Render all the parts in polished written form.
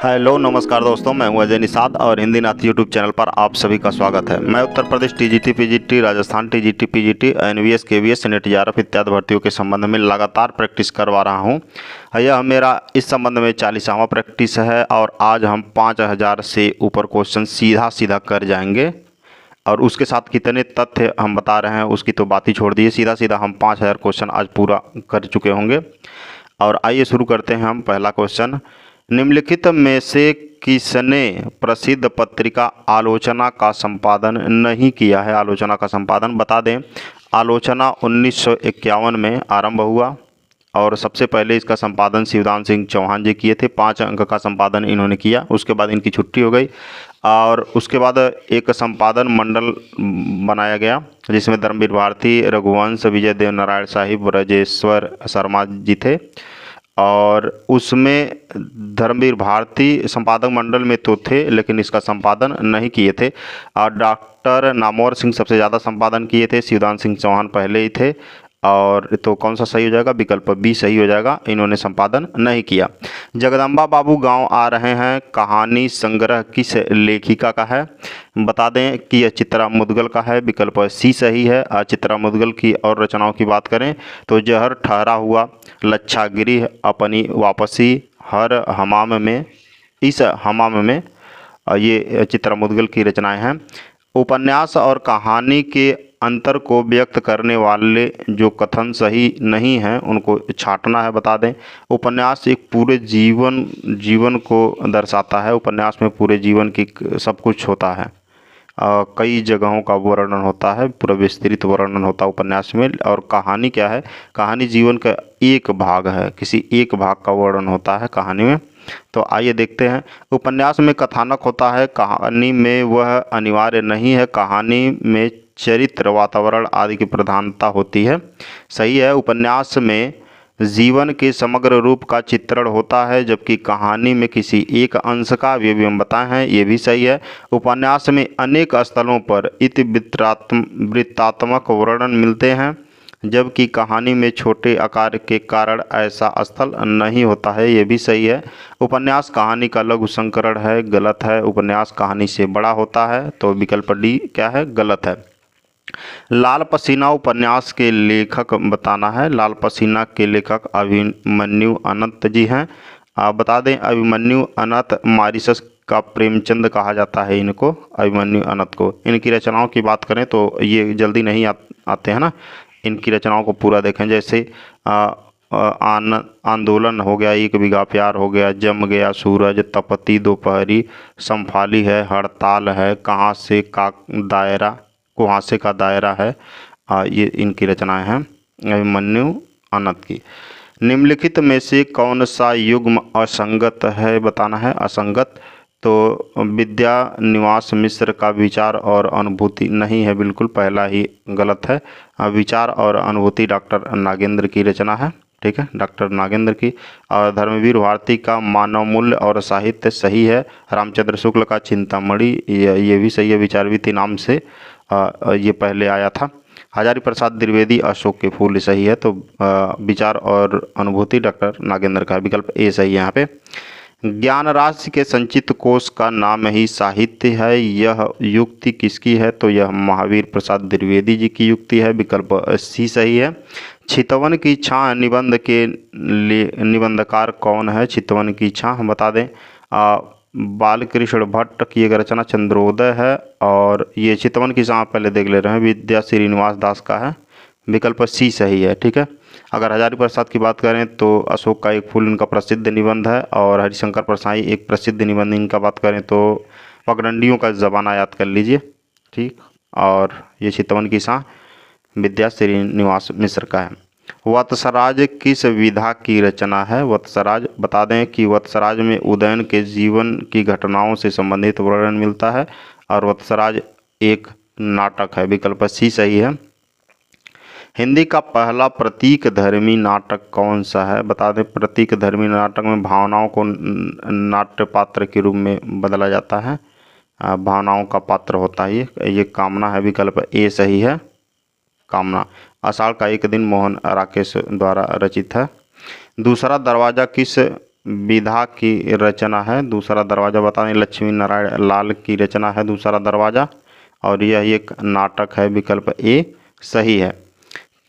Hello नमस्कार दोस्तों, मैं हूं अजय निषाद और हिंदी नाथ यूट्यूब चैनल पर आप सभी का स्वागत है। मैं Uttar Pradesh TGT PGT, Rajasthan TGT PGT, NVS KVS, NET JRF इत्यादि भर्तियों के संबंध में लगातार प्रैक्टिस करवा रहा हूं। यह मेरा इस संबंध में 40वां प्रैक्टिस है और आज हम 5000 से ऊपर क्वेश्चन सीधा कर जाएंगे। और उसके साथ कितने तथ्य हम बता रहे हैं उसकी तो बात ही छोड़ दीजिए, सीधा हम 5000 क्वेश्चन आज पूरा कर चुके होंगे। और आइए शुरू करते हैं हम। पहला क्वेश्चन, निम्नलिखित में से किसने प्रसिद्ध पत्रिका आलोचना का संपादन नहीं किया है? आलोचना का संपादन बता दें, आलोचना 1951 में आरंभ हुआ और सबसे पहले इसका संपादन शिवदान सिंह चौहान जी किए थे। 5 अंक का संपादन इन्होंने किया, उसके बाद इनकी छुट्टी हो गई और उसके बाद एक संपादन मंडल बनाया गया जिसमें धर्मवीर भारती, रघुवंश, विजय देव नारायण साहिब, ब्रजेश्वर शर्मा जी थे। और उसमें धर्मवीर भारती संपादक मंडल में तो थे लेकिन इसका संपादन नहीं किए थे। और डॉक्टर नामवर सिंह सबसे ज़्यादा संपादन किए थे, शिवदान सिंह चौहान पहले ही थे। और तो कौन सा सही हो जाएगा? विकल्प बी सही हो जाएगा, इन्होंने संपादन नहीं किया। जगदम्बा बाबू गांव आ रहे हैं कहानी संग्रह किस लेखिका का है? बता दें कि यह चित्रा मुदगल का है, विकल्प सी सही है। चित्रा मुदगल की और रचनाओं की बात करें तो जहर ठहरा हुआ, लच्छागिरी, अपनी वापसी, हर हमाम में, इस हमाम में, ये चित्रा मुदगल की रचनाएं हैं। उपन्यास और कहानी के अंतर को व्यक्त करने वाले जो कथन सही नहीं हैं उनको छांटना है। बता दें, उपन्यास एक पूरे जीवन को दर्शाता है। उपन्यास में पूरे जीवन की सब कुछ होता है, कई जगहों का वर्णन होता है, पूरा विस्तृत वर्णन होता है उपन्यास में। और कहानी क्या है? कहानी जीवन का एक भाग है, किसी एक भाग का वर्णन होता है कहानी में। तो आइए देखते हैं। उपन्यास में कथानक होता है, कहानी में वह अनिवार्य नहीं है। कहानी में चरित्र, वातावरण आदि की प्रधानता होती है। सही है। उपन्यास में जीवन के समग्र रूप का चित्रण होता है जबकि कहानी में किसी एक अंश का अवयव हम बताए हैं, ये भी सही है। उपन्यास में अनेक स्थलों पर इतिवृत्तात्मक वर्णन मिलते हैं जबकि कहानी में छोटे आकार के कारण ऐसा स्थल नहीं होता है, ये भी सही है। उपन्यास कहानी का लघु संस्करण है, गलत है। उपन्यास कहानी से बड़ा होता है, तो विकल्प डी क्या है? गलत है। लाल पसीना उपन्यास के लेखक बताना है। लाल पसीना के लेखक अभिमन्यु अनंत जी हैं। आप बता दें, अभिमन्यु अनंत मॉरिशस का प्रेमचंद कहा जाता है इनको, अभिमन्यु अनंत को। इनकी रचनाओं की बात करें तो ये जल्दी नहीं आते हैं ना। इनकी रचनाओं को पूरा देखें, जैसे आंदोलन हो गया, एक बीघा प्यार हो गया, जम गया सूरज, तपती दोपहरी, समफाली है, हड़ताल है, कहाँ से का दायरा, कुहासे का दायरा है। ये इनकी रचनाएं हैं अभिमन्यु अनंत की। निम्नलिखित में से कौन सा युग्म असंगत है? बताना है। असंगत तो विद्या निवास मिश्र का विचार और अनुभूति नहीं है, बिल्कुल पहला ही गलत है। विचार और अनुभूति डॉक्टर नागेंद्र की रचना है, ठीक है, डॉक्टर नागेंद्र की। और धर्मवीर भारती का मानव मूल्य और साहित्य सही है। रामचंद्र शुक्ल का चिंतामणि ये भी सही है, विचारवीति नाम से ये पहले आया था। हजारी प्रसाद द्विवेदी अशोक के फूल सही है। तो विचार और अनुभूति डॉक्टर नागेंद्र का, विकल्प ए सही है यहाँ पे। ज्ञान राशि के संचित कोश का नाम ही साहित्य है, यह युक्ति किसकी है? तो यह महावीर प्रसाद द्विवेदी जी की युक्ति है, विकल्प सी सही है। चितवन की छां निबंध के निबंधकार कौन है? चितवन की छां हम बता दें, बालकृष्ण भट्ट की एक रचना चंद्रोदय है। और ये चितवन की छां पहले देख ले रहे हैं, विद्या श्रीनिवास दास का है, विकल्प सी सही है, ठीक है। अगर हजारी प्रसाद की बात करें तो अशोक का एक फूल इनका प्रसिद्ध निबंध है। और हरिशंकर परसाई एक प्रसिद्ध निबंध इनका बात करें तो पगडंडियों का ज़माना याद कर लीजिए, ठीक। और ये चितवन की छां विद्या श्रीनिवास मिश्र का है। वत्सराज किस विधा की रचना है? वत्सराज बता दें कि वत्सराज में उदयन के जीवन की घटनाओं से संबंधित वर्णन मिलता है और वत्सराज एक नाटक है, विकल्प सी सही है। हिंदी का पहला प्रतीक धर्मी नाटक कौन सा है? बता दें, प्रतीक धर्मी नाटक में भावनाओं को नाट्य पात्र के रूप में बदला जाता है, भावनाओं का पात्र होता है ये कामना है, विकल्प ए सही है, कामना। आषाढ़ का एक दिन मोहन राकेश द्वारा रचित है। दूसरा दरवाज़ा किस विधा की रचना है। दूसरा दरवाज़ा बता दें लक्ष्मी नारायण लाल की रचना है दूसरा दरवाज़ा, और यह एक नाटक है। विकल्प ए सही है।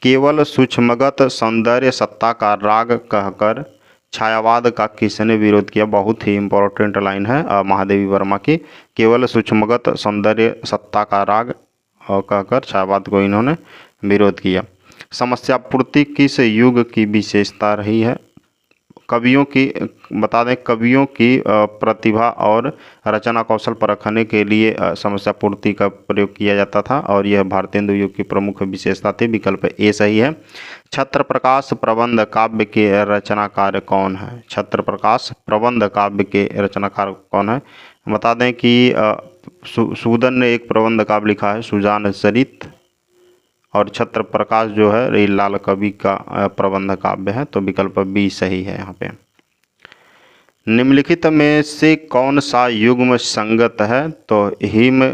केवल सूक्ष्मगत सौंदर्य सत्ता का राग कहकर छायावाद का किसने विरोध किया। बहुत ही इम्पोर्टेंट लाइन है महादेवी वर्मा की। केवल सूक्ष्मगत सौंदर्य सत्ता का राग कहकर छायावाद को इन्होंने विरोध किया। समस्या पूर्ति किस युग की विशेषता रही है। कवियों की बता दें, कवियों की प्रतिभा और रचना कौशल परखने के लिए समस्या पूर्ति का प्रयोग किया जाता था, और यह भारतेंदु युग की प्रमुख विशेषता थी। विकल्प ए सही है। छत्र प्रकाश प्रबंध काव्य के रचनाकार कौन है। छत्र प्रकाश प्रबंध काव्य के रचनाकार कौन है। बता दें कि सूदन ने एक प्रबंध काव्य लिखा है सुजान सरित, और छत्र प्रकाश जो है ये लाल कवि का प्रबंध काव्य है। तो विकल्प बी सही है यहाँ पे। निम्नलिखित में से कौन सा युग्म संगत है। तो हिम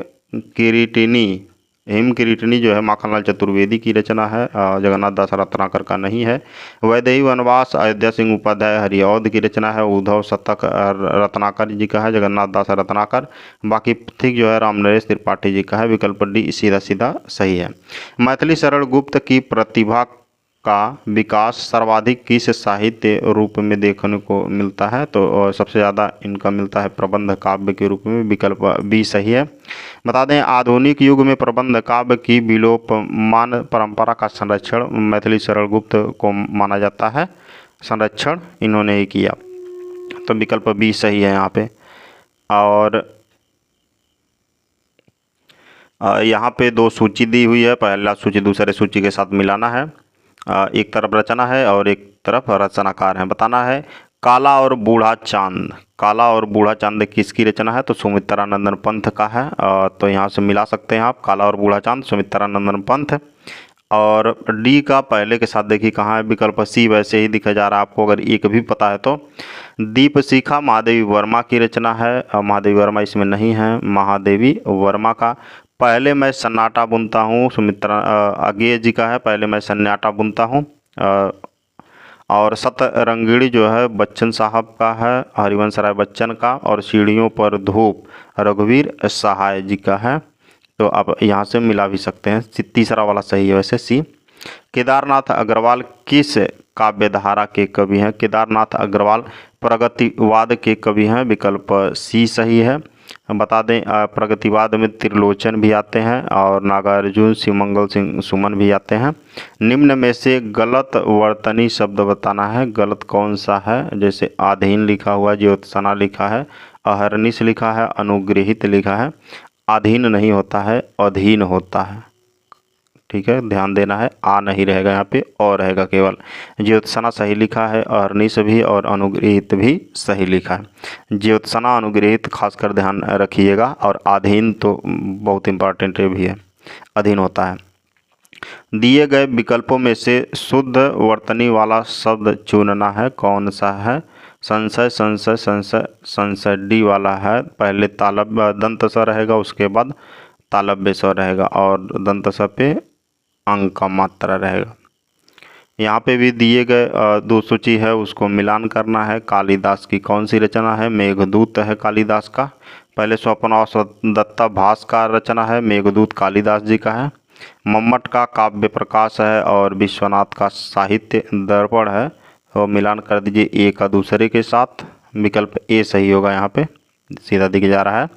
किरीटिनी जो है माखनलाल चतुर्वेदी की रचना है, जगन्नाथ दास रत्नाकर का नहीं है। वैदेही वनवास अयोध्या सिंह उपाध्याय हरिऔध की रचना है, उद्धव शतक रत्नाकर जी का है, जगन्नाथ दास रत्नाकर। बाकी ठीक जो है रामनरेश त्रिपाठी जी का है। विकल्प डी सीधा सीधा सही है। मैथिली शरण गुप्त की प्रतिभा का विकास सर्वाधिक किस साहित्य रूप में देखने को मिलता है। तो सबसे ज़्यादा इनका मिलता है प्रबंध काव्य के रूप में। विकल्प बी सही है। बता दें आधुनिक युग में प्रबंध काव्य की विलोपमान परंपरा का संरक्षण मैथिली शरण गुप्त को माना जाता है। संरक्षण इन्होंने ही किया। तो विकल्प बी सही है यहाँ पे। और यहाँ पे दो सूची दी हुई है, पहला सूची दूसरे सूची के साथ मिलाना है। एक तरफ रचना है और एक तरफ रचनाकार है। बताना है काला और बूढ़ा चांद। काला और बूढ़ा चांद किसकी रचना है। तो सुमित्रानंदन पंथ का है। तो यहाँ से मिला सकते हैं आप काला और बूढ़ा चांद सुमित्रानंदन पंथ। और डी का पहले के साथ देखिए कहाँ है। विकल्प सी वैसे ही दिखा जा रहा है आपको, अगर एक भी पता है तो। दीप शिखा महादेवी वर्मा की रचना है, महादेवी वर्मा इसमें नहीं है। महादेवी वर्मा का पहले मैं सन्नाटा बुनता हूँ सुमित्रा अज्ञेय जी का है, पहले मैं सन्नाटा बुनता हूँ। और सतरंगिणी जो है बच्चन साहब का है, हरिवंश राय बच्चन का। और सीढ़ियों पर धूप रघुवीर सहाय जी का है। तो आप यहाँ से मिला भी सकते हैं। तीसरा वाला सही है वैसे सी। केदारनाथ अग्रवाल किस काव्यधारा के कवि हैं। केदारनाथ अग्रवाल प्रगतिवाद के कवि हैं। विकल्प सी सही है। बता दें प्रगतिवाद में त्रिलोचन भी आते हैं और नागार्जुन शिवमंगल सिंह सुमन भी आते हैं। निम्न में से गलत वर्तनी शब्द बताना है। गलत कौन सा है। जैसे आधीन लिखा हुआ, ज्योत्सना लिखा है, अहर्निश लिखा है, अनुग्रहित लिखा है। अधीन नहीं होता है, अधीन होता है। ठीक है, ध्यान देना है। आ नहीं रहेगा यहाँ पे, और रहेगा केवल। ज्योत्सना सही लिखा है, अहर्निश भी और अनुग्रहित भी सही लिखा है। ज्योत्सना अनुग्रहित खासकर ध्यान रखिएगा। और अधीन तो बहुत इम्पॉर्टेंट भी है, अधीन होता है। दिए गए विकल्पों में से शुद्ध वर्तनी वाला शब्द चुनना है। कौन सा है। संशय संशय संशय संशय डी वाला है। पहले तालब दंत स रहेगा, उसके बाद तालव्य स रहेगा, और दंत स पे अंक का मात्रा रहेगा। यहाँ पे भी दिए गए दो सूची है, उसको मिलान करना है। कालिदास की कौन सी रचना है। मेघदूत है कालिदास का। पहले स्वपनावश दत्ता भास का रचना है, मेघदूत कालिदास जी का है। मम्मट का काव्य प्रकाश है, और विश्वनाथ का साहित्य दर्पण है। तो मिलान कर दीजिए ए का दूसरे के साथ। विकल्प ए सही होगा यहाँ पे, सीधा दिख जा रहा है।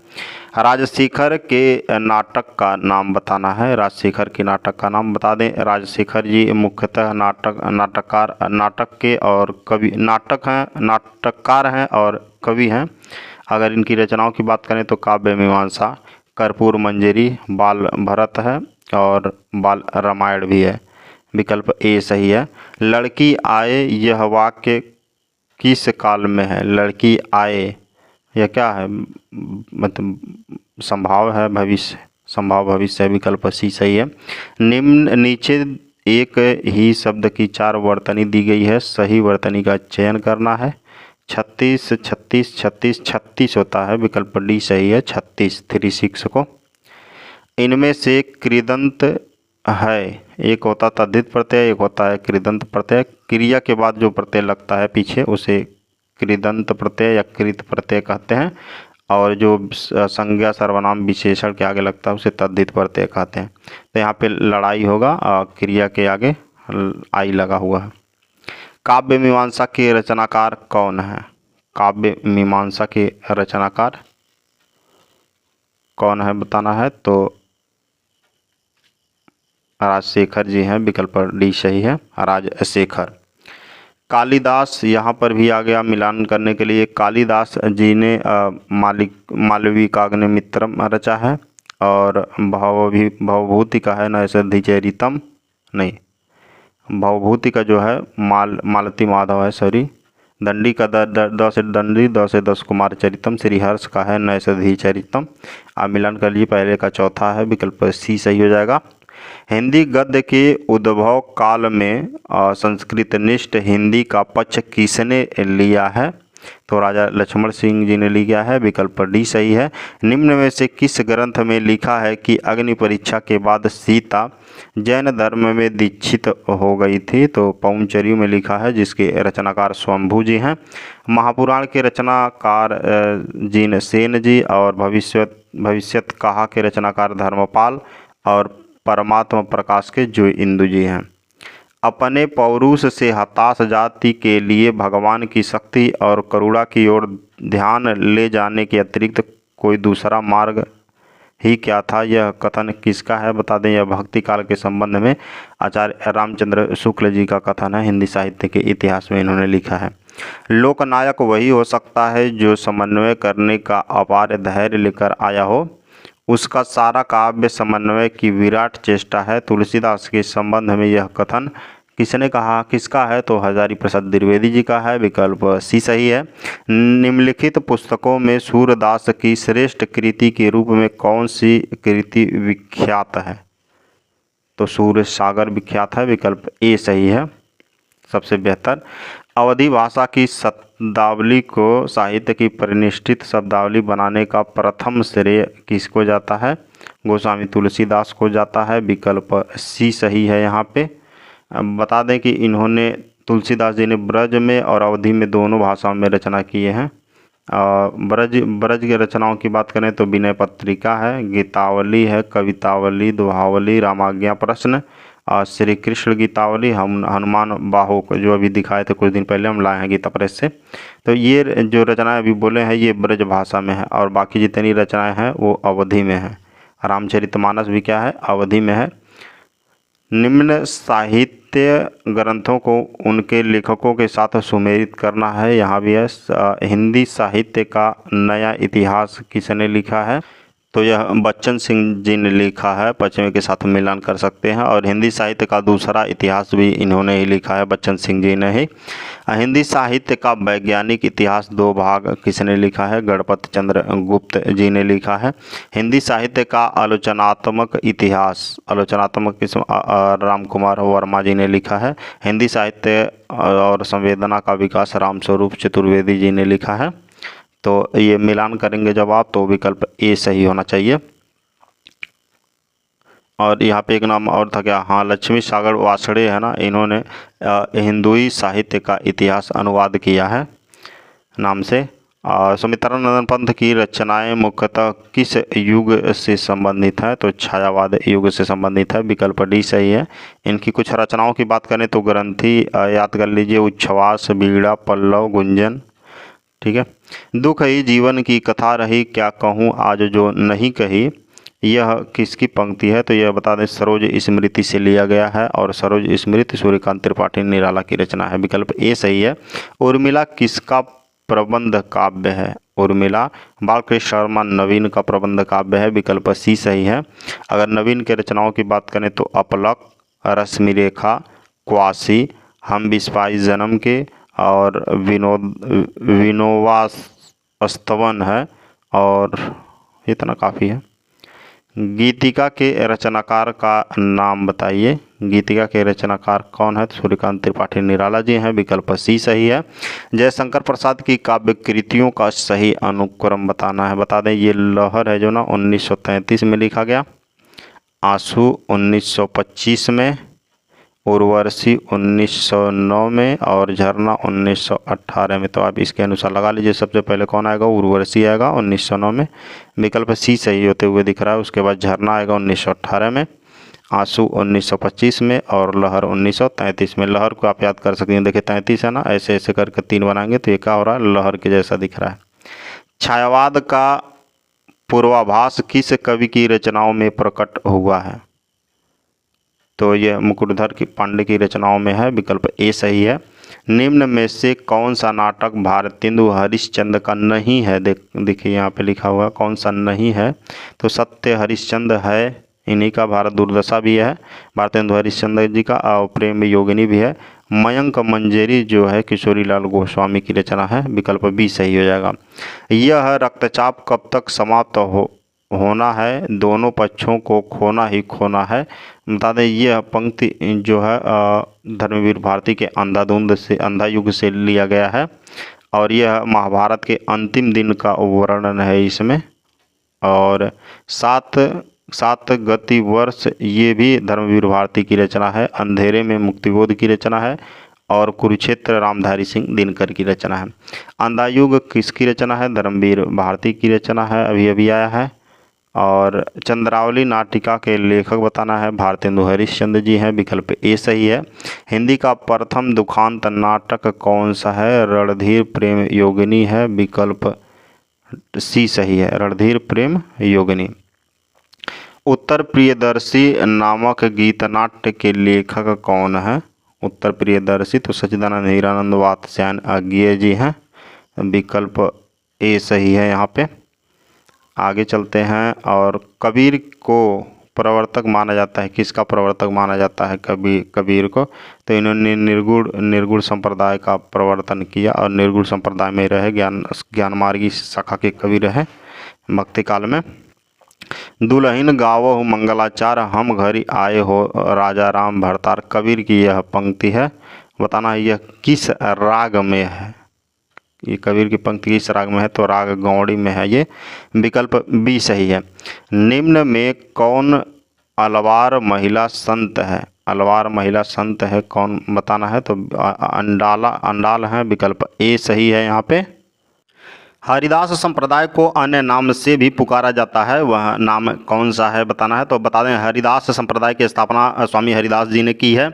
राजशेखर के नाटक का नाम बताना है। राजशेखर के नाटक का नाम बता दें। राजशेखर जी मुख्यतः नाटक के और कवि नाटककार हैं और कवि हैं। अगर इनकी रचनाओं की बात करें तो काव्य मीमांसा, कर्पूर मंजरी, बाल भरत है, और बाल रामायण भी है। विकल्प ए सही है। लड़की आए यह वाक्य किस काल में है। लड़की आए यह क्या है, मतलब संभाव है, भविष्य, संभाव भविष्य है। विकल्प सी सही है। नीचे एक ही शब्द की 4 वर्तनी दी गई है, सही वर्तनी का चयन करना है। 36 36 36 36 होता है। विकल्प डी सही है, 36 को। इनमें से कृदंत है, एक होता तद्धित प्रत्यय, एक होता है कृदंत प्रत्यय। क्रिया के बाद जो प्रत्यय लगता है पीछे उसे कृदंत प्रत्यय या कृत प्रत्यय कहते हैं, और जो संज्ञा सर्वनाम विशेषण के आगे लगता है उसे तद्धित प्रत्यय कहते हैं। तो यहाँ पे लड़ाई होगा, क्रिया के आगे आई लगा हुआ है। काव्य मीमांसा के रचनाकार कौन है? काव्य मीमांसा के रचनाकार कौन है बताना है तो राजशेखर जी हैं, विकल्प डी सही है, राजशेखर। कालिदास यहाँ पर भी आ गया मिलान करने के लिए। कालिदास जी ने मालविकाग्निमित्रम रचा है, और भवभूतिका है नैषधीचरितम, नहीं, भवभूतिका जो है मालती माधव है, सॉरी। दंडी का द से दंडी, द से दस कुमार चरितम, श्रीहर्ष का है नैषधीचरितम। आप मिलान कर लीजिए, पहले का चौथा है, विकल्प सी सही हो जाएगा। हिंदी गद्य के उद्भव काल में संस्कृतनिष्ठ हिंदी का पक्ष किसने लिया है? तो राजा लक्ष्मण सिंह जी ने लिया है, विकल्प डी सही है। निम्न में से किस ग्रंथ में लिखा है कि अग्नि परीक्षा के बाद सीता जैन धर्म में दीक्षित हो गई थी? तो पौंचर्यु में लिखा है, जिसके रचनाकार स्वयंभू जी हैं। महापुराण के रचनाकार जीन सेन जी, और भविष्यत कहा के रचनाकार धर्मपाल, और परमात्मा प्रकाश के जो इंदु जी हैं। अपने पौरुष से हताश जाति के लिए भगवान की शक्ति और करुणा की ओर ध्यान ले जाने के अतिरिक्त कोई दूसरा मार्ग ही क्या था? यह कथन किसका है बता दें। यह भक्ति काल के संबंध में आचार्य रामचंद्र शुक्ल जी का कथन है, हिंदी साहित्य के इतिहास में इन्होंने लिखा है। लोकनायक वही हो सकता है जो समन्वय करने का अपार धैर्य लेकर आया हो। उसका सारा काव्य समन्वय की विराट चेष्टा है। तुलसीदास के संबंध में यह कथन किसने कहा, किसका है? तो हजारी प्रसाद द्विवेदी जी का है, विकल्प सी सही है। निम्नलिखित पुस्तकों में सूरदास की श्रेष्ठ कृति के रूप में कौन सी कृति विख्यात है? तो सूर्य सागर विख्यात है, विकल्प ए सही है, सबसे बेहतर। अवधी भाषा की शब्दावली को साहित्य की परिनिष्ठित शब्दावली बनाने का प्रथम श्रेय किसको जाता है? गोस्वामी तुलसीदास को जाता है, विकल्प सी सही है। यहाँ पे बता दें कि इन्होंने तुलसीदास जी ने ब्रज में और अवधी में दोनों भाषाओं में रचना किए हैं। ब्रज की रचनाओं की बात करें तो विनय पत्रिका है, गीतावली है, कवितावली, दोहावली, रामाज्ञा प्रश्न, श्री कृष्ण गीतावली, हनुमान बाहुक जो अभी दिखाए थे कुछ दिन पहले, हम लाए हैं गीता प्रेस से। तो ये जो रचनाएं अभी बोले हैं ये ब्रज भाषा में है, और बाकी जितनी रचनाएं हैं वो अवधी में है। रामचरितमानस भी क्या है, अवधी में है। निम्न साहित्य ग्रंथों को उनके लेखकों के साथ सुमेलित करना है, यहाँ भी है। हिंदी साहित्य का नया इतिहास किसने लिखा है? तो यह बच्चन सिंह जी ने लिखा है, पश्चिमी के साथ मिलान कर सकते हैं। और हिंदी साहित्य का दूसरा इतिहास भी इन्होंने ही लिखा है, बच्चन सिंह जी ने ही। हिंदी साहित्य का वैज्ञानिक इतिहास 2 भाग किसने लिखा है? गणपत चंद्र गुप्त जी ने लिखा है। हिंदी साहित्य का आलोचनात्मक इतिहास, आलोचनात्मक राम कुमार वर्मा जी ने लिखा है। हिंदी साहित्य और संवेदना का विकास रामस्वरूप चतुर्वेदी जी ने लिखा है। तो ये मिलान करेंगे जब आप, तो विकल्प ए सही होना चाहिए। और यहाँ पे एक नाम और था क्या, हाँ, लक्ष्मी सागर वासड़े है ना, इन्होंने हिंदुई साहित्य का इतिहास अनुवाद किया है नाम से। सुमित्रानंद पंत की रचनाएं मुख्यतः किस युग से संबंधित है? तो छायावाद युग से संबंधित है, विकल्प डी सही है। इनकी कुछ रचनाओं की बात करें तो ग्रंथि याद कर लीजिए, उच्छ्वास, बीड़ा, पल्लव, गुंजन, ठीक है। दुख ही जीवन की कथा रही, क्या कहूँ आज जो नहीं कही, यह किसकी पंक्ति है? तो यह बता दें सरोज स्मृति से लिया गया है, और सरोज स्मृति सूर्यकांत त्रिपाठी निराला की रचना है, विकल्प ए सही है। उर्मिला किसका प्रबंध काव्य है? उर्मिला बालकृष्ण शर्मा नवीन का प्रबंध काव्य है, विकल्प सी सही है। अगर नवीन के रचनाओं की बात करें तो अपलक, रश्मि रेखा, क्वासी, हम बिस्पाई जन्म के, और विनोवास्तवन है, और इतना काफ़ी है। गीतिका के रचनाकार का नाम बताइए। गीतिका के रचनाकार कौन है? तो सूर्यकांत त्रिपाठी निराला जी हैं, विकल्प सी सही है। जयशंकर प्रसाद की काव्य कृतियों का सही अनुक्रम बताना है। बता दें ये लहर है जो ना 1933 में लिखा गया, आंसू 1925 में, उर्वशी 1909 में और झरना 1918 में। तो आप इसके अनुसार लगा लीजिए, सबसे पहले कौन आएगा, उर्वशी आएगा 1909 में, विकल्प सी सही होते हुए दिख रहा है। उसके बाद झरना आएगा 1918 में, आंसू 1925 में और लहर 1933 में। लहर को आप याद कर सकते हैं, देखिए 33 है ना, ऐसे ऐसे करके 3 बनाएंगे तो ये क्या हो रहा है, लहर के जैसा दिख रहा है। छायावाद का पूर्वाभास किस कवि की रचनाओं में प्रकट हुआ है, तो यह मुकुटधर की पांडे की रचनाओं में है, विकल्प ए सही है। निम्न में से कौन सा नाटक भारतेंदु हरिश्चंद्र का नहीं है, देखिए यहाँ पे लिखा हुआ कौन सा नहीं है, तो सत्य हरिश्चंद्र है, इन्हीं का। भारत दुर्दशा भी है भारतेंदु हरिश्चंद्र जी का, और प्रेम योगिनी भी है। मयंक मंजरी जो है किशोरी लाल गोस्वामी की रचना है, विकल्प बी सही हो जाएगा। यह रक्तचाप कब तक समाप्त होना है, दोनों पक्षों को खोना ही खोना है। बता दें यह पंक्ति जो है धर्मवीर भारती के अंधा युग से लिया गया है, और यह महाभारत के अंतिम दिन का वर्णन है इसमें। और सात गति वर्ष ये भी धर्मवीर भारती की रचना है। अंधेरे में मुक्तिबोध की रचना है, और कुरुक्षेत्र रामधारी सिंह दिनकर की रचना है। अंधा युग किसकी रचना है, धर्मवीर भारती की रचना है, अभी अभी आया है। और चंद्रावली नाटिका के लेखक बताना है, भारतेंदु हरिश्चंद्र जी हैं, विकल्प ए सही है। हिंदी का प्रथम दुखांत नाटक कौन सा है, रणधीर प्रेम योगिनी है, विकल्प सी सही है, रणधीर प्रेम योगिनी। उत्तर प्रियदर्शी नामक गीतनाट्य के लेखक कौन है, उत्तर प्रियदर्शी तो सच्चिदानंद हीरानंद वात्स्यायन अज्ञेय जी हैं, विकल्प ए सही है यहाँ पे। आगे चलते हैं, और कबीर को प्रवर्तक माना जाता है, किसका प्रवर्तक माना जाता है कबीर को, तो इन्होंने निर्गुण संप्रदाय का प्रवर्तन किया, और निर्गुण संप्रदाय में रहे, ज्ञानमार्गी शाखा के कवि रहे भक्ति काल में। दुल्हिन गावो मंगलाचार हम घरी आए हो राजा राम भरतार, कबीर की यह पंक्ति है, बताना है यह किस राग में है, ये कबीर की पंक्ति किस राग में है, तो राग गौड़ी में है ये, विकल्प बी सही है। निम्न में कौन अलवार महिला संत है, अलवार महिला संत है कौन, बताना है, तो अंडाल है, विकल्प ए सही है यहाँ पे। हरिदास संप्रदाय को अन्य नाम से भी पुकारा जाता है, वह नाम कौन सा है बताना है, तो बता दें हरिदास संप्रदाय की स्थापना स्वामी हरिदास जी ने की है,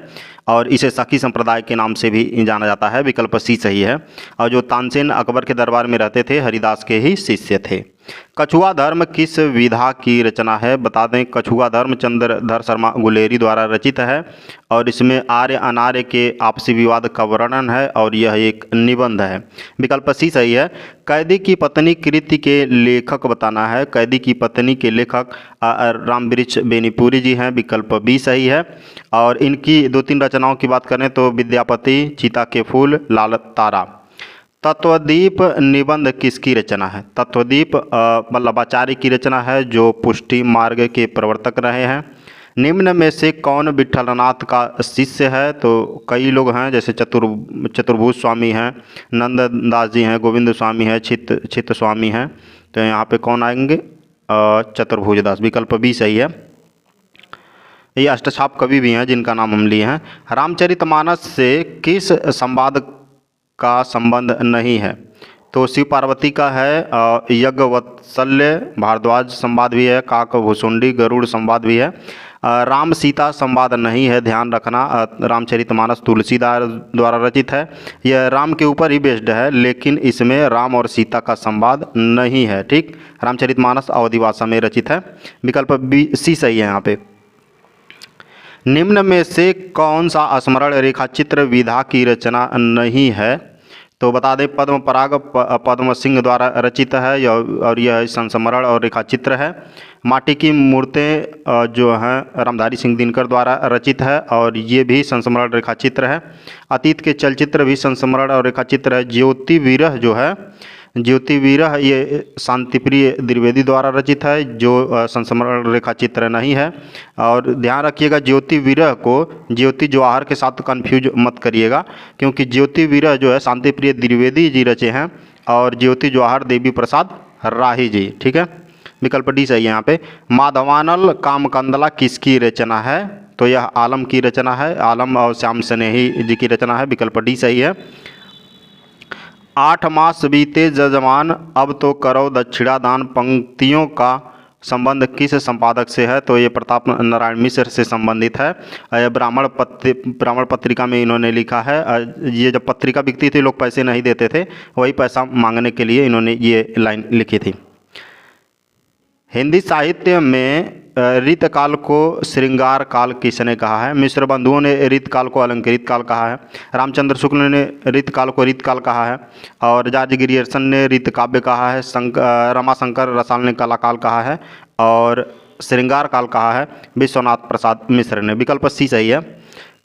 और इसे सखी संप्रदाय के नाम से भी जाना जाता है, विकल्प सी सही है। और जो तानसेन अकबर के दरबार में रहते थे, हरिदास के ही शिष्य थे। कछुआ धर्म किस विधा की रचना है, बता दें कछुआ धर्म चंद्रधर शर्मा गुलेरी द्वारा रचित है, और इसमें आर्य अनार्य के आपसी विवाद का वर्णन है, और यह एक निबंध है, विकल्प सी सही है। कैदी की पत्नी कृति के लेखक बताना है, कैदी की पत्नी के लेखक रामवृक्ष बेनीपुरी जी हैं, विकल्प बी सही है। और इनकी 2-3 रचनाओं की बात करें तो विद्यापति, चीता के फूल, लाल तारा। तत्वदीप निबंध किसकी रचना है, तत्वदीप वल्लभाचार्य की रचना है, जो पुष्टि मार्ग के प्रवर्तक रहे हैं। निम्न में से कौन विठलनाथ का शिष्य है, तो कई लोग हैं, जैसे चतुर्भुज स्वामी हैं, नंददास जी हैं, गोविंद स्वामी हैं, चित्त स्वामी हैं, तो यहाँ पे कौन आएंगे, चतुर्भुज दास, विकल्प बी सही है। ये अष्टछाप कवि भी हैं जिनका नाम हम लिए हैं। रामचरितमानस से किस संवाद का संबंध नहीं है, तो शिव पार्वती का है, यज्ञवत्सल्य भारद्वाज संवाद भी है, काकभुसुंडी गरुड़ संवाद भी है। राम सीता संवाद नहीं है, ध्यान रखना, रामचरितमानस तुलसीदास द्वारा रचित है, यह राम के ऊपर ही बेस्ड है, लेकिन इसमें राम और सीता का संवाद नहीं है, ठीक। रामचरितमानस अवधि भाषा में रचित है, विकल्प बी सी सही है यहाँ पे। निम्न में से कौन सा स्मरण रेखाचित्र विधा की रचना नहीं है, तो बता दें पद्म पराग पद्म सिंह द्वारा रचित है, और यह संस्मरण और रेखाचित्र है। माटी की मूर्तें जो हैं रामधारी सिंह दिनकर द्वारा रचित है, और ये भी संस्मरण रेखाचित्र है। अतीत के चलचित्र भी संस्मरण और रेखाचित्र है। ज्योति विरह जो है, ज्योति विरह ये शांतिप्रिय द्विवेदी द्वारा रचित है, जो संस्मरण रेखाचित्र नहीं है। और ध्यान रखिएगा ज्योति विरह को ज्योति जवाहर के साथ कंफ्यूज मत करिएगा, क्योंकि ज्योति विरह जो है शांतिप्रिय द्विवेदी जी रचे हैं, और ज्योति जवाहर देवी प्रसाद राही जी, ठीक है, विकल्प डी सही है यहाँ पे। माधवानल कामकंदला किसकी रचना है, तो यह आलम की रचना है, आलम और श्याम स्नेही जी की रचना है, विकल्प डी सही है। 8 मास बीते जजमान अब तो करो दक्षिणा दान पंक्तियों का संबंध किस संपादक से है? तो ये प्रताप नारायण मिश्र से संबंधित है। यह ब्राह्मण पत्रिका में इन्होंने लिखा है। ये जब पत्रिका बिकती थी लोग पैसे नहीं देते थे, वही पैसा मांगने के लिए इन्होंने ये लाइन लिखी थी। हिंदी साहित्य में ऋत काल को श्रृंगार काल किसने कहा है? मिश्र बंधुओं ने ऋत काल को अलंकृत काल कहा है, रामचंद्र शुक्ल ने ऋत काल को ऋत काल कहा है, और जॉर्ज ग्रियर्सन ने ऋत काव्य कहा है, रमाशंकर रसाल ने कला काल कहा है, और श्रृंगार काल कहा है विश्वनाथ प्रसाद मिश्र ने। विकल्प सी सही है।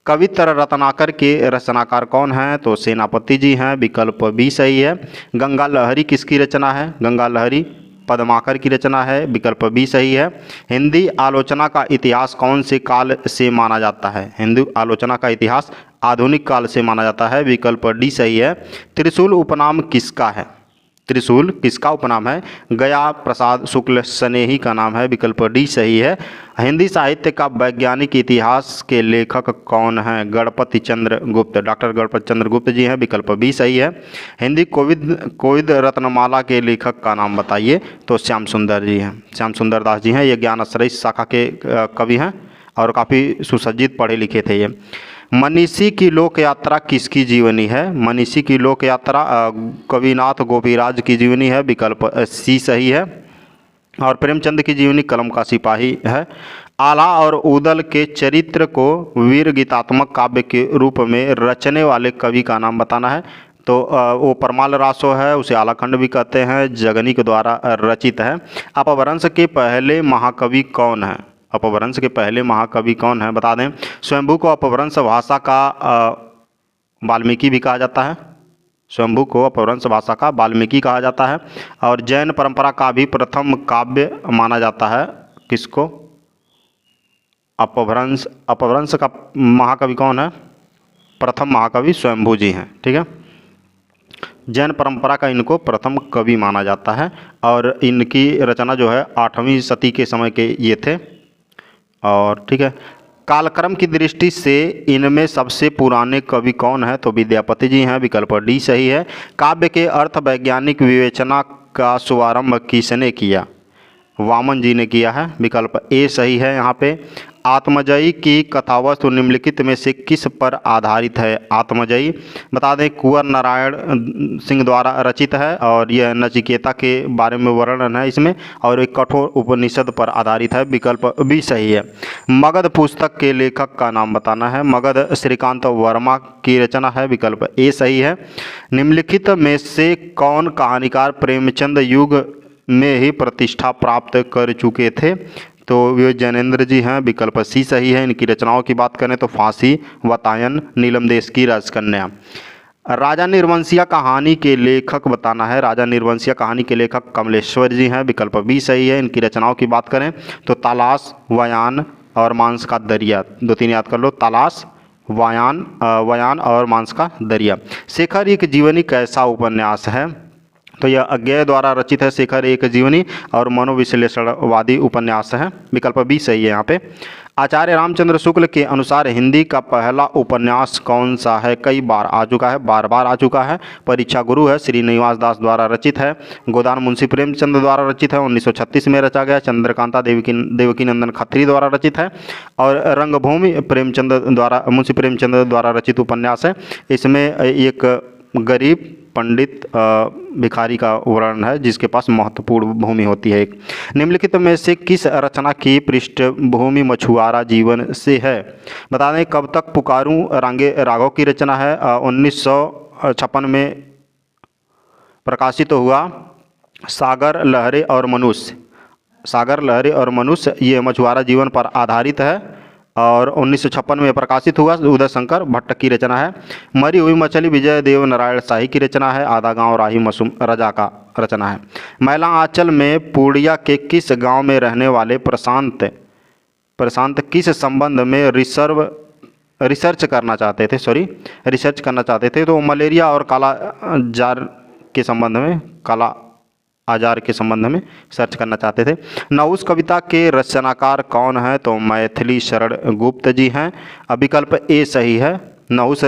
कवित्र रत्नाकर के रचनाकार कौन हैं? तो सेनापति जी हैं, विकल्प बी सही है। गंगा लहरी किसकी रचना है? गंगा लहरी पद्माकर की रचना है, विकल्प बी सही है। हिंदी आलोचना का इतिहास कौन से काल से माना जाता है? हिंदी आलोचना का इतिहास आधुनिक काल से माना जाता है, विकल्प डी सही है। त्रिशूल उपनाम किसका है? त्रिशूल किसका उपनाम है? गया प्रसाद शुक्ल स्नेही का नाम है, विकल्प डी सही है। हिंदी साहित्य का वैज्ञानिक इतिहास के लेखक कौन हैं? गणपति चंद्र गुप्त, डॉक्टर गणपति चंद्र गुप्त जी हैं, विकल्प बी सही है। हिंदी कोविद रत्नमाला के लेखक का नाम बताइए? तो श्याम सुंदर जी हैं, श्याम सुंदर दास जी हैं। ये ज्ञान आश्रय शाखा के कवि हैं और काफ़ी सुसज्जित पढ़े लिखे थे ये। मनीषी की लोक यात्रा किसकी जीवनी है? मनीषी की लोक यात्रा कविनाथ गोपीराज की जीवनी है, विकल्प सी सही है। और प्रेमचंद की जीवनी कलम का सिपाही है। आला और उदल के चरित्र को वीर गीतात्मक काव्य के रूप में रचने वाले कवि का नाम बताना है। तो वो परमाल रासो है, उसे आलाखंड भी कहते हैं, जगनी के द्वारा रचित है। अपभ्रंश के पहले महाकवि कौन है? अपभ्रंश के पहले महाकवि कौन है बता दें। स्वयंभू को अपभ्रंश भाषा का वाल्मीकि भी कहा जाता है, स्वयंभू को अपभ्रंश भाषा का वाल्मीकि कहा जाता है। और जैन परंपरा का भी प्रथम काव्य माना जाता है किसको? अपभ्रंश का महाकवि कौन है? प्रथम महाकवि स्वयंभू जी हैं, ठीक है। जैन परंपरा का इनको प्रथम कवि माना जाता है और इनकी रचना जो है 8वीं सदी के समय के ये थे। और ठीक है, कालक्रम की दृष्टि से इनमें सबसे पुराने कवि कौन है? तो विद्यापति जी हैं, विकल्प डी सही है। काव्य के अर्थ वैज्ञानिक विवेचना का शुभारंभ किसने किया? वामन जी ने किया है, विकल्प ए सही है। यहाँ पे आत्मजयी की कथावस्तु निम्नलिखित में से किस पर आधारित है? आत्मजयी बता दें कुंवर नारायण सिंह द्वारा रचित है और यह नचिकेता के बारे में वर्णन है इसमें, और एक कठोर उपनिषद पर आधारित है, विकल्प बी सही है। मगध पुस्तक के लेखक का नाम बताना है। मगध श्रीकांत वर्मा की रचना है, विकल्प ए सही है। निम्नलिखित में से कौन कहानीकार प्रेमचंद युग में ही प्रतिष्ठा प्राप्त कर चुके थे? तो वे जैनेन्द्र जी हैं, विकल्प सी सही है। इनकी रचनाओं की बात करें तो फांसी, वातायन, नीलम देश की राजकन्या। राजा निर्वंशिया कहानी के लेखक बताना है। राजा निर्वंशिया कहानी के लेखक कमलेश्वर जी हैं, विकल्प बी सही है। इनकी रचनाओं की बात करें तो तालाश, वायान और मांस का दरिया, 2-3 याद कर लो, तालाश, वायान और मांस का दरिया। शेखर एक जीवनी कैसा उपन्यास है? तो यह अज्ञेय द्वारा रचित है। शेखर एक जीवनी और मनोविश्लेषणवादी उपन्यास है, विकल्प बी सही है यहाँ पे। आचार्य रामचंद्र शुक्ल के अनुसार हिंदी का पहला उपन्यास कौन सा है? कई बार आ चुका है, बार बार आ चुका है। परीक्षा गुरु है, श्रीनिवास दास द्वारा रचित है। गोदान मुंशी प्रेमचंद द्वारा रचित है, 1936 में रचा गया। चंद्रकांता देवकी नंदन खत्री द्वारा रचित है। और रंगभूमि मुंशी प्रेमचंद द्वारा रचित उपन्यास है। इसमें एक गरीब पंडित भिखारी का वर्णन है जिसके पास महत्वपूर्ण भूमि होती है। निम्नलिखित में से किस रचना की पृष्ठभूमि मछुआरा जीवन से है? बता दें कब तक पुकारूं रांगे राघव की रचना है, 1956 में प्रकाशित हुआ। सागर लहरे और मनुष्य ये मछुआरा जीवन पर आधारित है और 1956 में प्रकाशित हुआ। उदय शंकर भट्ट की रचना है। मरी हुई मछली विजय देव नारायण शाही की रचना है। आधा गांव राही मसूम रजा का रचना है। मैला आंचल में पूर्णिया के किस गांव में रहने वाले प्रशांत किस संबंध में रिसर्च करना चाहते थे? तो मलेरिया और काला जार के संबंध में, काला आजार के संबंध में सर्च करना चाहते थे। नहुस कविता के रचनाकार कौन है? तो मैथिली शरण गुप्त जी हैं। विकल्प ए सही है। नहुस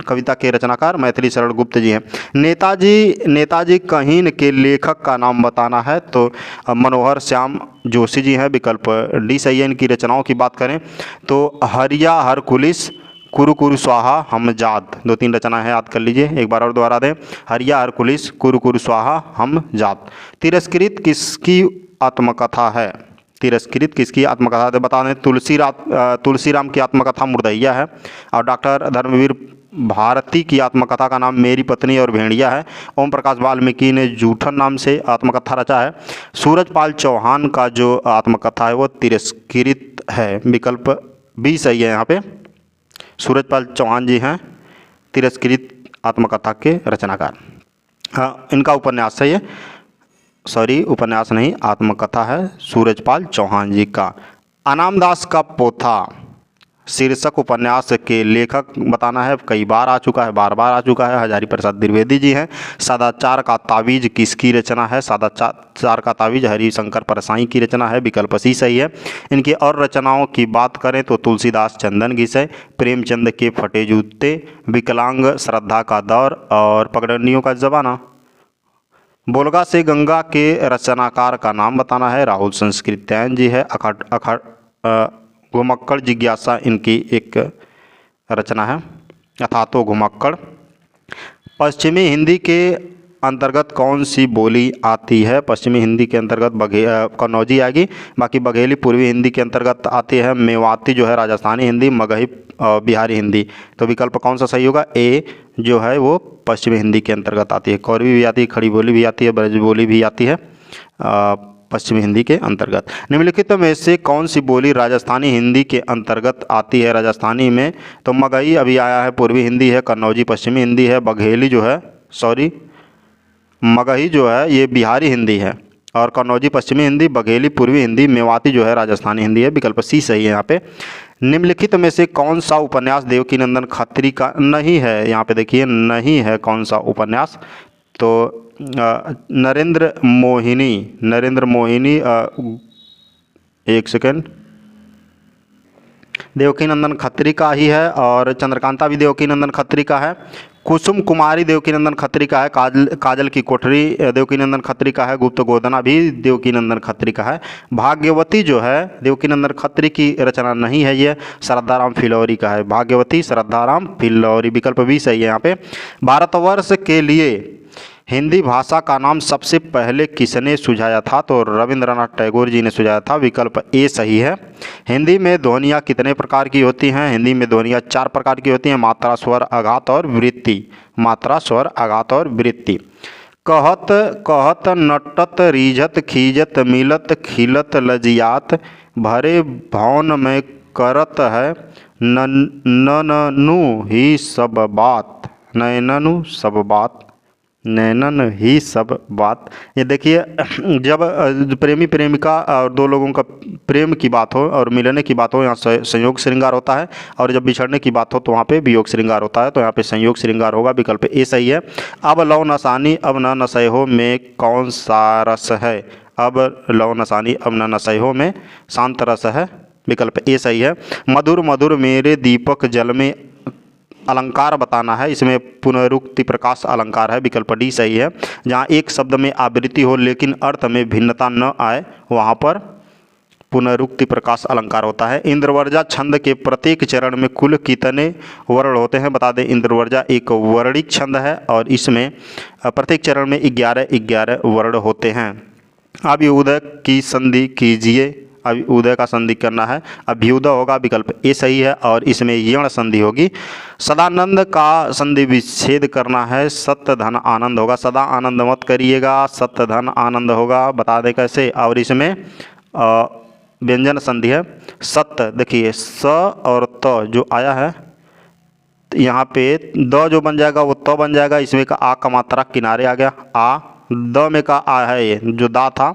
कविता के रचनाकार मैथिली शरण गुप्त जी हैं। नेताजी कहीन के लेखक का नाम बताना है, तो मनोहर श्याम जोशी जी हैं। विकल्प डी सही है। इनकी रचनाओं की बात करें तो हरिया हरकुलिस, कुरु कुरु स्वाहा, हम जात, 2-3 रचना है, याद कर लीजिए। एक बार और दोहरा दें, हरिया हरकुलिस, कुरु कुरु स्वाहा, हम जात। तिरस्कृत किसकी आत्मकथा है? तिरस्कृत किसकी आत्मकथा है? बता दें, तुलसीराम की आत्मकथा मुर्दैया है। और डॉक्टर धर्मवीर भारती की आत्मकथा का नाम मेरी पत्नी और भेड़िया है। ओम प्रकाश वाल्मीकि ने जूठन नाम से आत्मकथा रचा है। सूरजपाल चौहान का जो आत्मकथा है वो तिरस्कृत है। विकल्प बी सही है यहाँ पे। सूरजपाल चौहान जी हैं तिरस्कृत आत्मकथा के रचनाकार। हाँ, इनका उपन्यास है ये, सॉरी उपन्यास नहीं, आत्मकथा है सूरजपाल चौहान जी का। अनामदास का पोथा शीर्षक उपन्यास के लेखक बताना है। कई बार आ चुका है, बार बार आ चुका है, हजारी प्रसाद द्विवेदी जी हैं। सदाचार का तावीज किसकी रचना है? सदाचार का तावीज हरिशंकर परसाई की रचना है। विकल्प सी सही है। इनकी और रचनाओं की बात करें तो तुलसीदास चंदन घिसे, प्रेमचंद के फटे जूते, विकलांग श्रद्धा का दौर और पगडंडियों का जमाना। बोलगा से गंगा के रचनाकार का नाम बताना है। राहुल संस्कृत्यायन जी है। घुमक्कड़ जिज्ञासा इनकी एक रचना है, अथातो घुमक्कड़। पश्चिमी हिंदी के अंतर्गत कौन सी बोली आती है? पश्चिमी हिंदी के अंतर्गत कन्नौजी आएगी, बाकी बघेली पूर्वी हिंदी के अंतर्गत आती है। मेवाती जो है राजस्थानी हिंदी, मगही बिहारी हिंदी। तो विकल्प कौन सा सही होगा? ए जो है वो पश्चिमी हिंदी के अंतर्गत आती है। कौरवी भी आती है, खड़ी बोली भी आती है, ब्रज बोली भी आती है पश्चिमी हिंदी के अंतर्गत। निम्नलिखित में से कौन सी बोली राजस्थानी हिंदी के अंतर्गत आती है? राजस्थानी में तो मगही अभी आया है, पूर्वी हिंदी है, कन्नौजी पश्चिमी हिंदी है, बघेली जो है, सॉरी मगही जो है ये बिहारी हिंदी है, और कन्नौजी पश्चिमी हिंदी, बघेली पूर्वी हिंदी, मेवाती जो है राजस्थानी हिंदी है। विकल्प सी सही है यहाँ पे। निम्नलिखित में से कौन सा उपन्यास देवकीनंदन खत्री का नहीं है? यहाँ पे देखिए नहीं है कौन सा उपन्यास, तो नरेंद्र मोहिनी एक सेकेंड, देवकीनंदन खत्री का ही है, और चंद्रकांता भी देवकीनंदन खत्री का है। कुसुम कुमारी देवकीनंदन खत्री का है। काजल की कोठरी देवकीनंदन खत्री का है। गुप्त गोदना भी देवकीनंदन खत्री का है। भाग्यवती जो है देवकीनंदन खत्री की रचना नहीं है, ये श्रद्धाराम फिलौरी का है। भाग्यवती श्रद्धाराम फिलौरी, विकल्प भी सही है यहाँ पे। भारतवर्ष के लिए हिंदी भाषा का नाम सबसे पहले किसने सुझाया था? तो रविंद्रनाथ टैगोर जी ने सुझाया था। विकल्प ए सही है। हिंदी में ध्वनियाँ कितने प्रकार की होती हैं? हिंदी में ध्वनियाँ 4 प्रकार की होती हैं, मात्रा, स्वर, आघात और वृत्ति। मात्रा, स्वर, आघात और वृत्ति। कहत कहत नटत रीझत खीजत मिलत खिलत लजियात, भरे भवन में करत है नननु ही सब बात। नैननु सब बात, नैनन ही सब बात। ये देखिए, जब प्रेमी प्रेमिका और दो लोगों का प्रेम की बात हो और मिलने की बात हो, यहाँ संयोग श्रृंगार होता है, और जब बिछड़ने की बात हो तो वहाँ पे वियोग श्रृंगार होता है, तो यहाँ पे संयोग श्रृंगार होगा। विकल्प ए सही है। अब लौ नसानी अब न नसै हो में कौन सा रस है? अब लौ नसानी अब न नसै हो में शांत रस है। विकल्प ए सही है। मधुर मधुर मेरे दीपक जल में अलंकार बताना है, इसमें पुनरुक्ति प्रकाश अलंकार है। विकल्प डी सही है। जहाँ एक शब्द में आवृत्ति हो लेकिन अर्थ में भिन्नता न आए वहाँ पर पुनरुक्ति प्रकाश अलंकार होता है। इंद्रवर्जा छंद के प्रत्येक चरण में कुल कितने वर्ण होते हैं? बता दें, इंद्रवर्जा एक वर्णिक छंद है और इसमें प्रत्येक चरण में 11 वर्ण होते हैं। अभ्युदय की संधि कीजिए। अभ्युदय का संधि करना है, अभ्युदय होगा। विकल्प ए सही है, और इसमें यण संधि होगी। सदानंद का संधि विच्छेद करना है, सत्य धन आनंद होगा। सदा आनंद मत करिएगा, सत्य धन आनंद होगा। बता दें कैसे। और इसमें व्यंजन संधि है। सत्य देखिए, स और त जो आया है यहाँ पे, द जो बन जाएगा वो त बन जाएगा। इसमें का आ का मात्रा किनारे आ गया, आ। द में का आ है, ये जो दा था,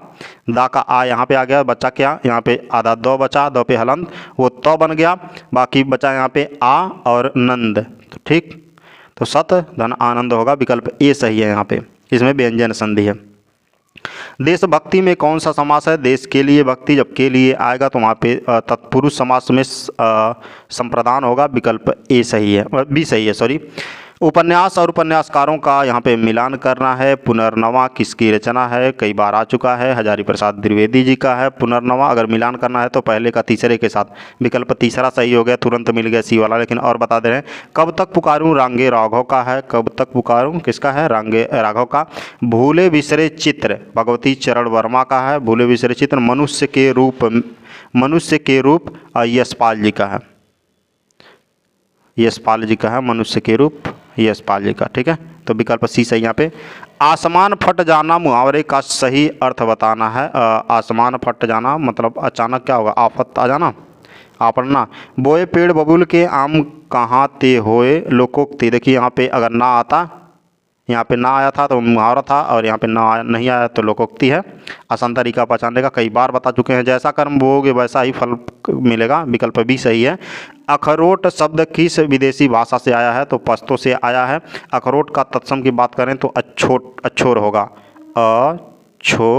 दा का आ यहाँ पे आ गया। बचा क्या? यहाँ पे आधा द बचा, द पे हलंत, वो त बन गया। बाकी बचा यहाँ पे आ और नंद। तो ठीक, तो सत धन आनंद होगा। विकल्प ए सही है यहाँ पे, इसमें व्यंजन संधि है। देशभक्ति में कौन सा समास है? देश के लिए भक्ति, जब के लिए आएगा तो वहाँ पे तत्पुरुष समास में संप्रदान होगा, विकल्प ए सही है, बी सही है, सॉरी। उपन्यास और उपन्यासकारों का यहाँ पे मिलान करना है। पुनर्नवा किसकी रचना है? कई बार आ चुका है, हजारी प्रसाद द्विवेदी जी का है पुनर्नवा। अगर मिलान करना है तो पहले का तीसरे के साथ, विकल्प तीसरा सही हो गया, तुरंत मिल गया सी वाला। लेकिन और बता दे रहे हैं, कब तक पुकारूं रांगे राघव का है, कब तक पुकारूं किसका है? रांगे राघव का। भूले बिसरे चित्र भगवती चरण वर्मा का है, भूले बिसरे चित्र। मनुष्य के रूप यशपाल जी का है, यशपाल जी का है, मनुष्य के रूप यशपाल जी का, ठीक है। तो विकल्प सी सही यहाँ पे। आसमान फट जाना मुहावरे का सही अर्थ बताना है। आसमान फट जाना मतलब अचानक क्या होगा? आफत आ जाना, आपड़ना। बोए पेड़ बबूल के आम कहाँ ते होए लोकोक्ति। देखिए यहाँ पे अगर ना आता, यहाँ पे ना आया था तो मुहावरा था, और यहाँ पे ना नहीं आया तो लोकोक्ति है। आसान तरीका पहचानने का, कई बार बता चुके हैं। जैसा कर्म बोओगे वैसा ही फल मिलेगा, विकल्प भी सही है। अखरोट शब्द किस विदेशी भाषा से आया है? तो पश्तो से आया है। अखरोट का तत्सम की बात करें तो अछोर होगा, अछो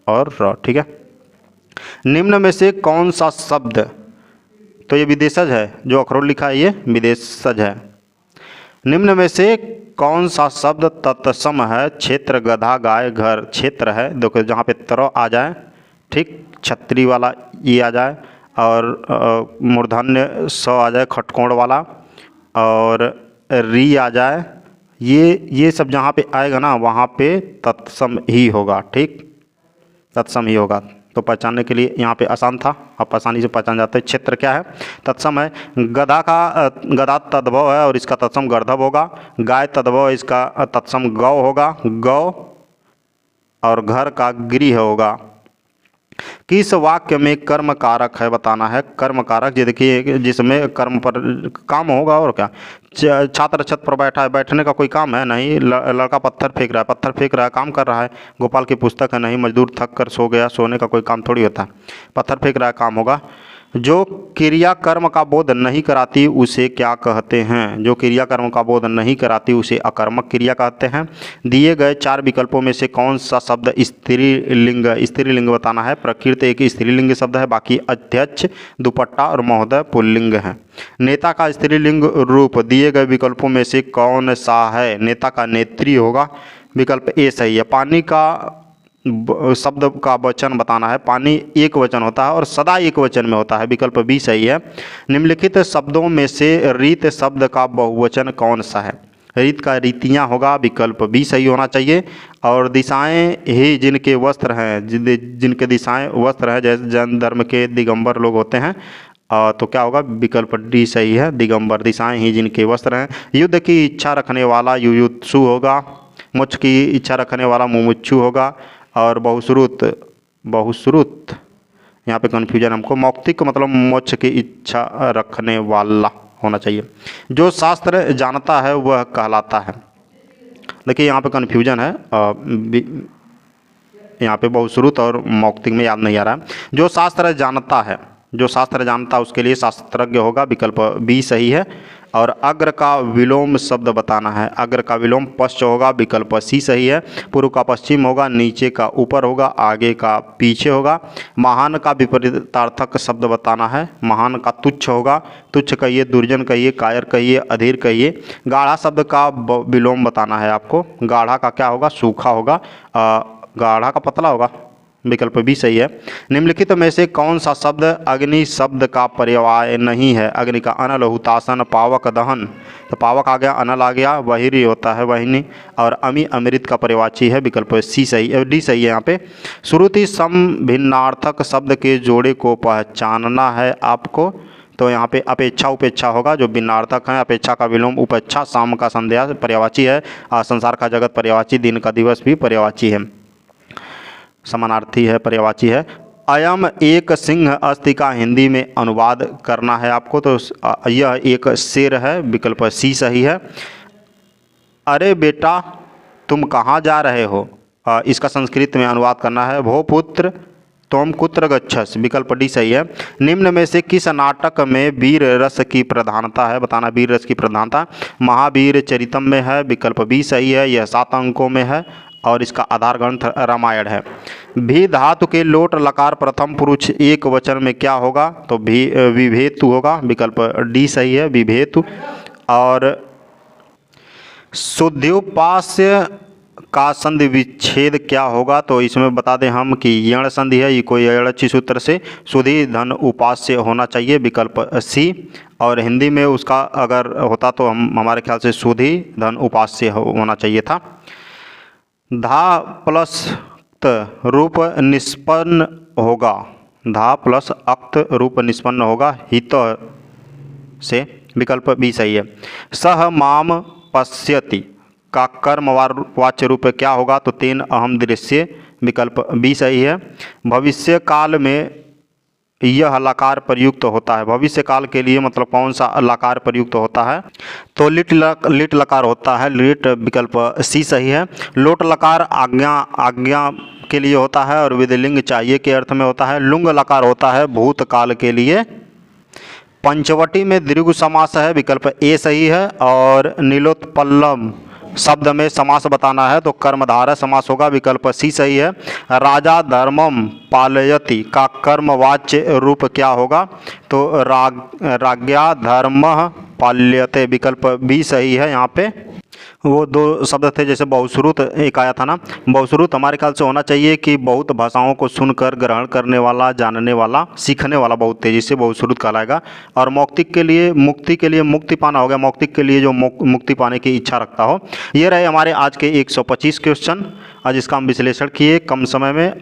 और र, ठीक है। निम्न में से कौन सा शब्द, तो ये विदेशज है, जो अखरोट लिखा है ये विदेशज है। निम्न में से कौन सा शब्द तत्सम है? क्षेत्र, गधा, गाय, घर। क्षेत्र है, देखो जहाँ पे तर आ जाए, ठीक, छतरी वाला ये आ जाए, और मूर्धन्य स आ जाए खटकोण वाला, और री आ जाए, ये सब जहाँ पे आएगा ना वहाँ पे तत्सम ही होगा, ठीक, तत्सम ही होगा। तो पहचानने के लिए यहाँ पे आसान था, आप आसानी से पहचान जाते हैं। क्षेत्र क्या है? तत्सम है। गधा तद्भव है और इसका तत्सम गर्धव होगा। गाय तद्भव, इसका तत्सम गौ होगा, गौ, और घर का गृह होगा। किस वाक्य में कर्म कारक है बताना है? कर्म कारक, ये देखिए जिसमें कर्म पर काम होगा, और क्या। छात्र छत पर बैठा है, बैठने का कोई काम है नहीं। लड़का पत्थर फेंक रहा है, पत्थर फेंक रहा है, काम कर रहा है। गोपाल की पुस्तक है नहीं। मजदूर थक कर सो गया, सोने का कोई काम थोड़ी होता है, पत्थर फेंक रहा है, काम होगा। जो क्रिया कर्म का बोध नहीं कराती उसे क्या कहते हैं? जो क्रिया कर्म का बोध नहीं कराती उसे अकर्मक क्रिया कहते हैं। दिए गए चार विकल्पों में से कौन सा शब्द स्त्रीलिंग बताना है? प्रकृति एक स्त्रीलिंग शब्द है, बाकी अध्यक्ष, दुपट्टा और महोदय पुल्लिंग है। नेता का स्त्रीलिंग रूप दिए गए विकल्पों में से कौन सा है? नेता का नेत्री होगा, विकल्प ए सही है। पानी का शब्द का वचन बताना है। पानी एक वचन होता है और सदा एक वचन में होता है, विकल्प बी सही है। निम्नलिखित शब्दों में से रीत शब्द का बहुवचन कौन सा है? रीत का रीतियाँ होगा, विकल्प बी सही होना चाहिए। और दिशाएं ही जिनके वस्त्र हैं, जिनके दिशाएं वस्त्र हैं, जैसे जैन धर्म के दिगंबर लोग होते हैं, तो क्या होगा? विकल्प डी सही है, दिगंबर। दिशाएं ही जिनके वस्त्र हैं। युद्ध की इच्छा रखने वाला युयुत्सु होगा। मोक्ष की इच्छा रखने वाला मुमुक्षु होगा। और बहुश्रुत यहाँ पे कन्फ्यूजन हमको, मौक्तिक मतलब मोक्ष की इच्छा रखने वाला होना चाहिए। जो शास्त्र जानता है वह कहलाता है। देखिए यहाँ पे कन्फ्यूजन है, यहाँ पे बहुश्रुत और मौक्तिक में याद नहीं आ रहा है। जो शास्त्र जानता है, जो शास्त्र जानता है उसके लिए शास्त्रज्ञ होगा, विकल्प बी सही है। और अग्र का विलोम शब्द बताना है। अग्र का विलोम पश्च होगा, विकल्प सी सही है। पूर्व का पश्चिम होगा, नीचे का ऊपर होगा, आगे का पीछे होगा। महान का विपरीतार्थक शब्द बताना है। महान का तुच्छ होगा, तुच्छ कहिए, दुर्जन कहिए, कायर कहिए, अधीर कहिए। गाढ़ा शब्द का विलोम बताना है आपको। गाढ़ा का क्या होगा? सूखा होगा, गाढ़ा का पतला होगा, विकल्प भी सही है। निम्नलिखित में से कौन सा शब्द अग्नि शब्द का पर्याय नहीं है? अग्नि का अनल, हुतासन, पावक, दहन। तो पावक आ गया, अनल आ गया, वहीरी होता है वहिनी, और अमी अमृत का पर्यायवाची है, विकल्प सी सही, डी सही है यहाँ पे। श्रुति सम भिन्नार्थक शब्द के जोड़े को पहचानना है आपको। तो यहाँ पे अपेक्षा उपेक्षा होगा, जो भिन्नार्थक हैं। अपेक्षा का विलोम उपेक्षा, शाम का संध्या पर्यायवाची है, संसार का जगत पर्यायवाची, दिन का दिवस भी पर्यायवाची है, समानार्थी है, पर्यायवाची है। अयम एक सिंह अस्ति का हिंदी में अनुवाद करना है आपको। तो यह एक शेर है, विकल्प सी सही है। अरे बेटा तुम कहाँ जा रहे हो? इसका संस्कृत में अनुवाद करना है। भो पुत्र त्वं कुत्र गच्छस, विकल्प डी सही है। निम्न में से किस नाटक में वीर रस की प्रधानता है? बताना वीर रस की प्रधानता। महावीर चरितम में है, विकल्प बी सही है, यह 7 अंकों में है। और इसका आधार ग्रंथ रामायण है। भी धातु के लोट लकार प्रथम पुरुष एक वचन में क्या होगा, तो भी विभेतु होगा, विकल्प डी सही है, विभेतु। और शुद्ध्युपास्य का संधि विच्छेद क्या होगा, तो इसमें बता दें हम कि यण संधि है, ये कोई यणचि सूत्र से सुधि धन उपास्य होना चाहिए, विकल्प सी। और हिंदी में उसका अगर होता तो हमारे ख्याल से सुधि धन उपास्य होना चाहिए था। धा प्लस अक्त रूप निष्पन्न होगा, धा प्लस अक्त रूप निष्पन्न होगा हित से, विकल्प बी सही है। सह माम पश्यति का कर्मवाच्य रूप क्या होगा, तो तेन अहम दृश्य, विकल्प बी सही है। भविष्य काल में यह लकार प्रयुक्त होता है, भविष्य काल के लिए मतलब कौन सा लकार प्रयुक्त होता है, तो लिट लकार होता है, लिट, विकल्प सी सही है। लोट लकार आज्ञा के लिए होता है और विधिलिंग चाहिए के अर्थ में होता है। लुंग लकार होता है भूतकाल के लिए। पंचवटी में दीर्घ समास है, विकल्प ए सही है। और नीलोत्पलम शब्द में समास बताना है तो कर्मधारय समास होगा, विकल्प सी सही है। राजा धर्मम पालयति का कर्मवाच्य रूप क्या होगा, तो राज्ञा धर्मः पाल्यते, विकल्प बी सही है। यहाँ पे वो दो शब्द थे, जैसे बहुश्रुत एक आया था ना, बहुश्रुत हमारे ख्याल से होना चाहिए कि बहुत भाषाओं को सुनकर ग्रहण करने वाला, जानने वाला, सीखने वाला बहुत तेजी से बहुश्रुत कहलाएगा। और मौक्तिक के लिए, मुक्ति के लिए मुक्ति पाना हो गया, मौक्तिक के लिए जो मुक्ति पाने की इच्छा रखता हो। ये रहे हमारे आज के 125 क्वेश्चन, आज इसका हम विश्लेषण किए कम समय में।